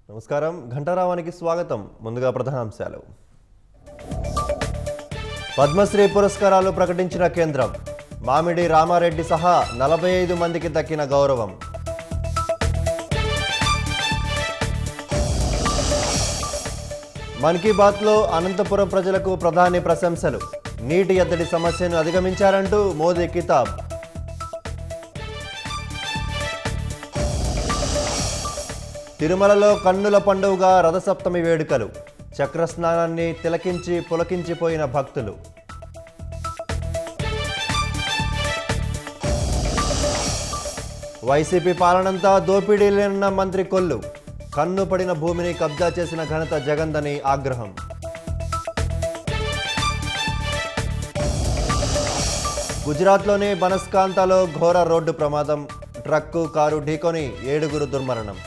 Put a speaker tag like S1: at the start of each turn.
S1: నమస్కారం ఘంటారావానికి స్వాగతం. ముందుగా ప్రధానాంశాలు. పద్మశ్రీ పురస్కారాలు ప్రకటించిన కేంద్రం. మామిడి రామారెడ్డి సహా 45 మందికి దక్కిన గౌరవం. మన్ కీ బాత్లో అనంతపురం ప్రజలకు ప్రధాని ప్రశంసలు. నీటి ఎద్దడి సమస్యను అధిగమించారంటూ మోదీ కితాబ్. తిరుమలలో కన్నుల పండుగగా రథసప్తమి వేడుకలు. చక్రస్నానాన్ని తిలకించి పులకించిపోయిన భక్తులు. వైసీపీ పాలనంతా దోపిడీలేనన్న మంత్రి కొల్లు. కన్ను పడిన భూమిని కబ్జా చేసిన ఘనత జగందని ఆగ్రహం. గుజరాత్లోని బనస్కాంతలో ఘోర రోడ్డు ప్రమాదం. ట్రక్కు కారు ఢీకొని 7 దుర్మరణం.